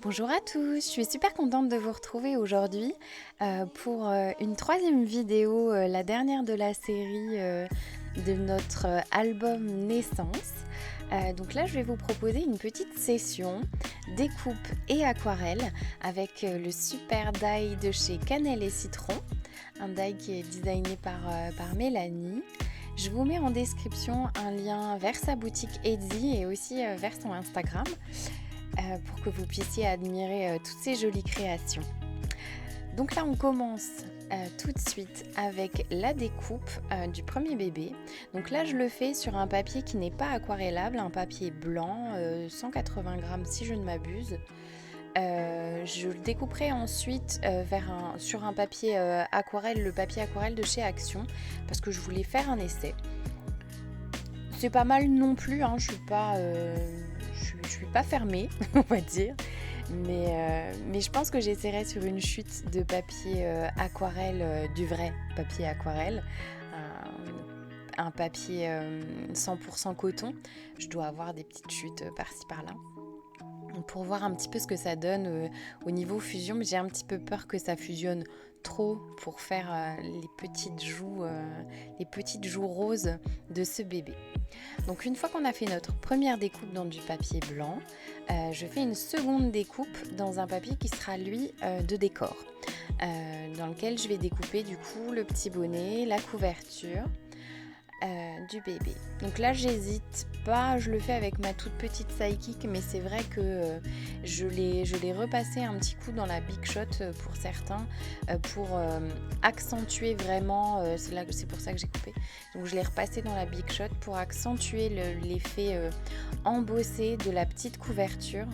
Bonjour à tous, je suis super contente de vous retrouver aujourd'hui pour une troisième vidéo, la dernière de la série de notre album Naissance. Donc là, je vais vous proposer une petite session découpe et aquarelle avec le super die de chez Cannelle et Citron, un die qui est designé par Mélanie. Je vous mets en description un lien vers sa boutique Etsy et aussi vers son Instagram. Pour que vous puissiez admirer toutes ces jolies créations. Donc là on commence tout de suite avec la découpe du premier bébé. Donc là je le fais sur un papier qui n'est pas aquarellable, un papier blanc, 180 grammes si je ne m'abuse. Je le découperai ensuite sur un papier aquarelle, le papier aquarelle de chez Action, parce que je voulais faire un essai. C'est pas mal non plus, hein, je suis pas fermée, on va dire. Mais je pense que j'essaierai sur une chute de papier aquarelle, du vrai papier aquarelle, un papier 100% coton. Je dois avoir des petites chutes par-ci par-là. Pour voir un petit peu ce que ça donne au niveau fusion, mais j'ai un petit peu peur que ça fusionne trop pour faire les petites joues roses de ce bébé. Donc une fois qu'on a fait notre première découpe dans du papier blanc, je fais une seconde découpe dans un papier qui sera lui de décor, dans lequel je vais découper du coup le petit bonnet, la couverture du bébé. Donc là j'hésite pas, je le fais avec ma toute petite sidekick, mais c'est vrai que je l'ai repassé un petit coup dans la Big Shot pour certains, pour accentuer vraiment, c'est pour ça que j'ai coupé, donc je l'ai repassé dans la Big Shot pour accentuer l'effet embossé de la petite couverture,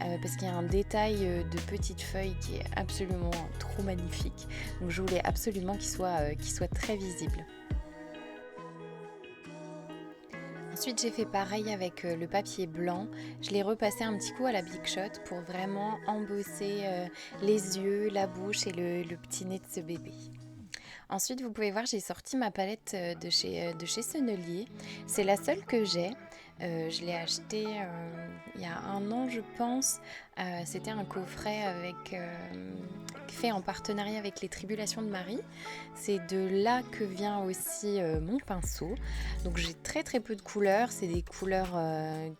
parce qu'il y a un détail de petites feuilles qui est absolument trop magnifique, donc je voulais absolument qu'il soit très visible. Ensuite, j'ai fait pareil avec le papier blanc. Je l'ai repassé un petit coup à la Big Shot pour vraiment embosser les yeux, la bouche et le petit nez de ce bébé. Ensuite, vous pouvez voir, j'ai sorti ma palette de chez Sennelier. C'est la seule que j'ai. Je l'ai achetée il y a un an, je pense. C'était un coffret fait en partenariat avec les Tribulations de Marie. C'est de là que vient aussi mon pinceau. Donc j'ai très très peu de couleurs. C'est des couleurs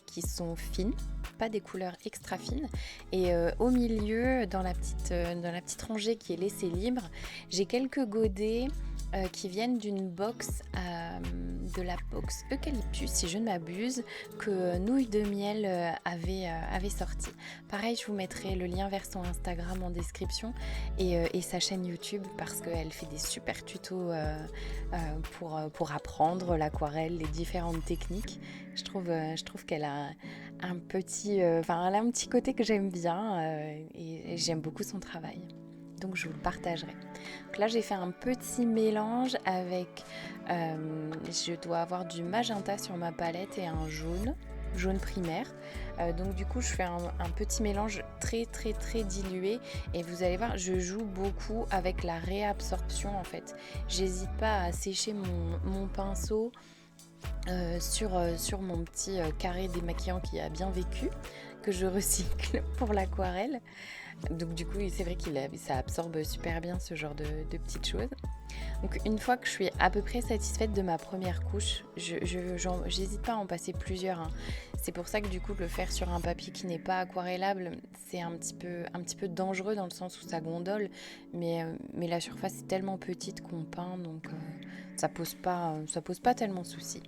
qui sont fines, pas des couleurs extra fines. Et au milieu, dans la petite rangée qui est laissée libre, j'ai quelques godets qui viennent d'une box, de la box Eucalyptus si je ne m'abuse, que Nouille de Miel avait sorti. Pareil, je vous mettrai le lien vers son Instagram en description et sa chaîne YouTube, parce qu'elle fait des super tutos pour apprendre l'aquarelle, les différentes techniques. Je trouve qu'elle a un petit côté que j'aime bien, et j'aime beaucoup son travail. Donc je vous le partagerai. Donc là j'ai fait un petit mélange avec, je dois avoir du magenta sur ma palette et un jaune primaire. Donc du coup je fais un petit mélange très très très dilué, et vous allez voir, je joue beaucoup avec la réabsorption en fait. J'hésite pas à sécher mon pinceau sur mon petit carré démaquillant qui a bien vécu, que je recycle pour l'aquarelle. Donc du coup c'est vrai ça absorbe super bien ce genre de petites choses. Donc une fois que je suis à peu près satisfaite de ma première couche, j'hésite pas à en passer plusieurs, hein. C'est pour ça que du coup le faire sur un papier qui n'est pas aquarellable, c'est un petit peu dangereux dans le sens où ça gondole, mais la surface est tellement petite qu'on peint, donc ça pose pas tellement de soucis.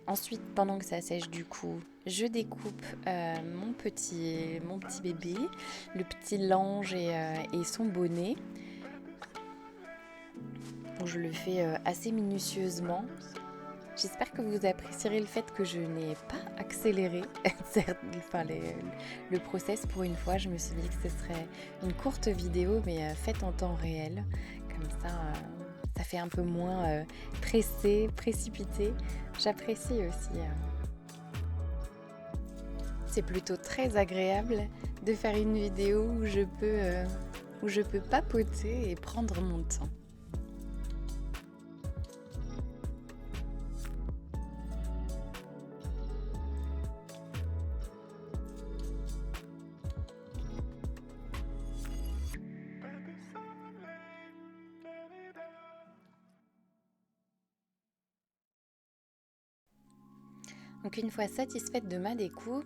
Ensuite, pendant que ça sèche, du coup, je découpe mon petit bébé, le petit lange et son bonnet. Donc, je le fais assez minutieusement. J'espère que vous apprécierez le fait que je n'ai pas accéléré le process pour une fois. Je me suis dit que ce serait une courte vidéo, mais faite en temps réel. Comme ça, ça fait un peu moins pressé, précipité. J'apprécie aussi. C'est plutôt très agréable de faire une vidéo où je peux papoter et prendre mon temps. Donc une fois satisfaite de ma découpe,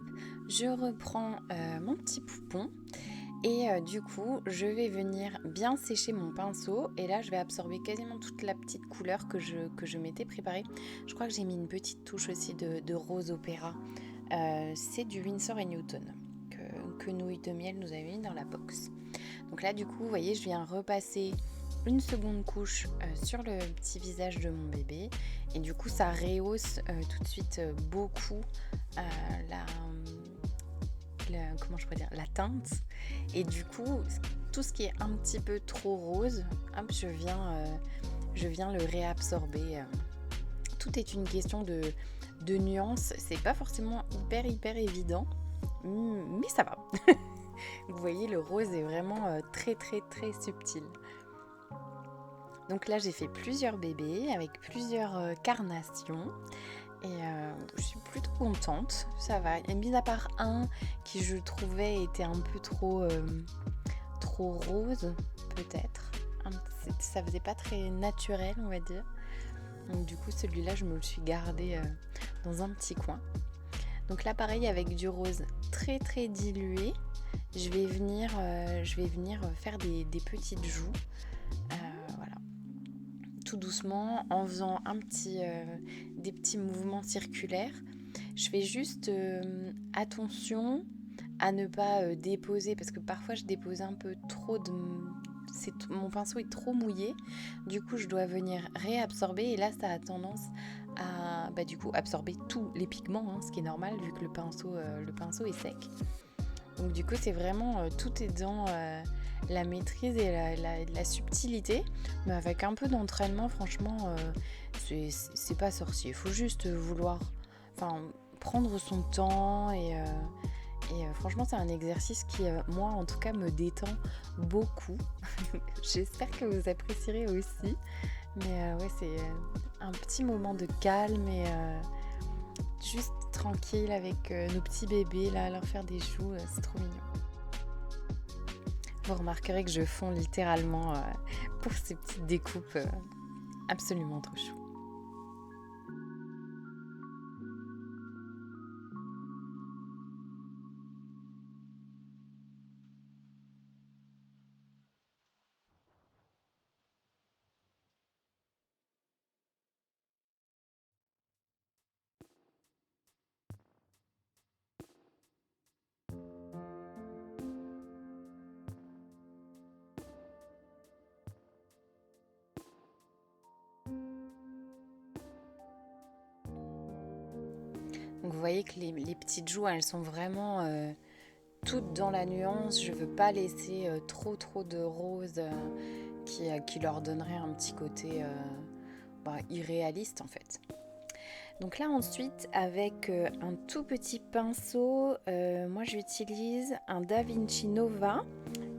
je reprends mon petit poupon et du coup je vais venir bien sécher mon pinceau et là je vais absorber quasiment toute la petite couleur que je m'étais préparée. Je crois que j'ai mis une petite touche aussi de rose opéra. C'est du Winsor & Newton que Nouilles de Miel nous avait mis dans la box. Donc là du coup vous voyez je viens repasser une seconde couche sur le petit visage de mon bébé et du coup ça rehausse tout de suite beaucoup comment je pourrais dire, la teinte et du coup tout ce qui est un petit peu trop rose, hop, je viens le réabsorber. Tout est une question de nuance, c'est pas forcément hyper évident, mais ça va. Vous voyez, le rose est vraiment très subtil. Donc là j'ai fait plusieurs bébés avec plusieurs carnations et je suis plutôt contente, ça va. Et mis à part un qui je trouvais était un peu trop rose peut-être, ça faisait pas très naturel on va dire. Donc du coup celui-là je me le suis gardé dans un petit coin. Donc là pareil avec du rose très dilué, je vais venir faire des petites joues. Voilà. Tout doucement en faisant des petits mouvements circulaires. Je fais juste attention à ne pas déposer parce que parfois je dépose un peu trop mon pinceau est trop mouillé, du coup je dois venir réabsorber et là ça a tendance à du coup absorber tous les pigments, hein, ce qui est normal vu que le pinceau est sec. Donc du coup c'est vraiment tout est dans la maîtrise et la subtilité, mais avec un peu d'entraînement franchement c'est pas sorcier, il faut juste vouloir prendre son temps et franchement c'est un exercice qui moi en tout cas me détend beaucoup. J'espère que vous apprécierez aussi, mais ouais c'est un petit moment de calme et juste tranquille avec nos petits bébés là, leur faire des joues, c'est trop mignon. Vous remarquerez que je fonds littéralement pour ces petites découpes absolument trop chou. Donc vous voyez que les petites joues, elles sont vraiment toutes dans la nuance. Je ne veux pas laisser trop de rose qui leur donnerait un petit côté irréaliste en fait. Donc là ensuite avec un tout petit pinceau, moi j'utilise un Da Vinci Nova.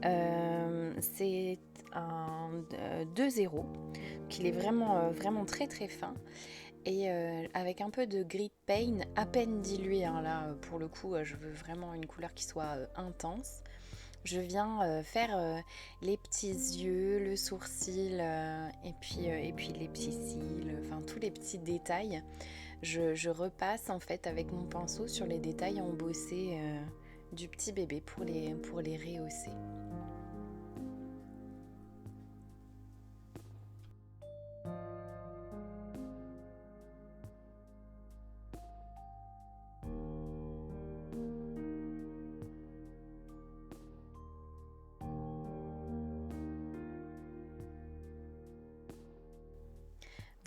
C'est un 2.0 qu'il est vraiment très fin et avec un peu de gris paint à peine dilué, hein, là pour le coup je veux vraiment une couleur qui soit intense. Je viens faire les petits yeux, le sourcil et puis les petits cils, enfin tous les petits détails. Je repasse en fait avec mon pinceau sur les détails embossés du petit bébé pour les rehausser.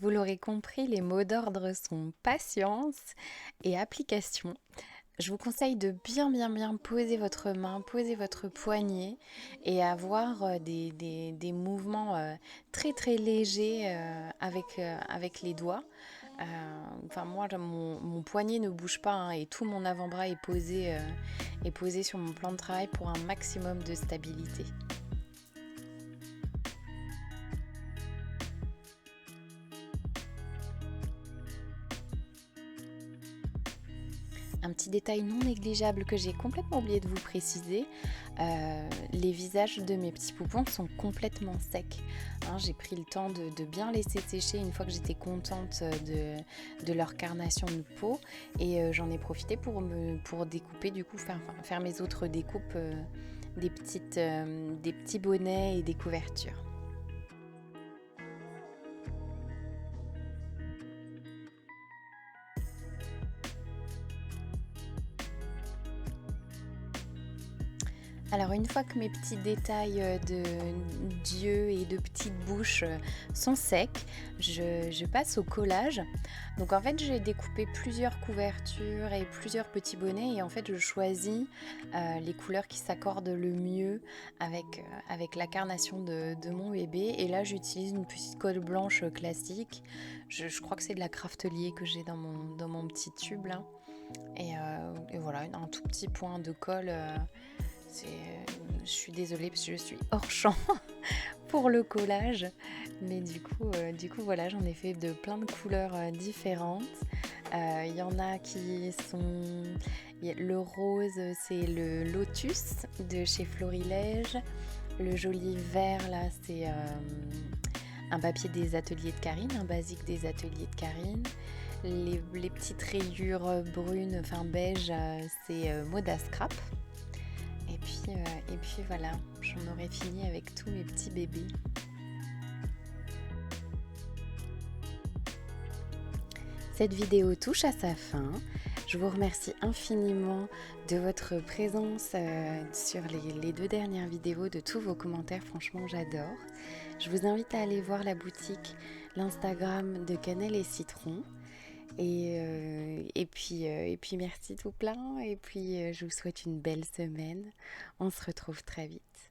Vous l'aurez compris, les mots d'ordre sont patience et application. Je vous conseille de bien poser votre main, poser votre poignet et avoir des mouvements très légers avec les doigts. Moi, mon poignet ne bouge pas, hein, et tout mon avant-bras est posé sur mon plan de travail pour un maximum de stabilité. Un petit détail non négligeable que j'ai complètement oublié de vous préciser, les visages de mes petits poupons sont complètement secs. Hein, j'ai pris le temps de bien laisser sécher une fois que j'étais contente de leur carnation de peau, et j'en ai profité pour découper, du coup faire mes autres découpes, des petits bonnets et des couvertures. Alors une fois que mes petits détails d'yeux et de petites bouches sont secs, je passe au collage. Donc en fait j'ai découpé plusieurs couvertures et plusieurs petits bonnets, et en fait je choisis les couleurs qui s'accordent le mieux avec la carnation de mon bébé. Et là j'utilise une petite colle blanche classique. Je crois que c'est de la Craftelier que j'ai dans mon petit tube là. Et voilà, un tout petit point de colle. Je suis désolée parce que je suis hors champ pour le collage, mais du coup voilà, j'en ai fait de plein de couleurs différentes. Il y en a qui sont... Le rose, c'est le Lotus de chez Florilège. Le joli vert là, c'est un papier des ateliers de Karine, un basique des ateliers de Karine. Les petites rayures brunes, enfin beige, c'est Moda Scrap. Et puis voilà, j'en aurai fini avec tous mes petits bébés. Cette vidéo touche à sa fin. Je vous remercie infiniment de votre présence sur les 2 dernières vidéos, de tous vos commentaires, franchement j'adore. Je vous invite à aller voir la boutique, l'Instagram de Cannelle et Citron. Et puis merci tout plein, et puis je vous souhaite une belle semaine. On se retrouve très vite.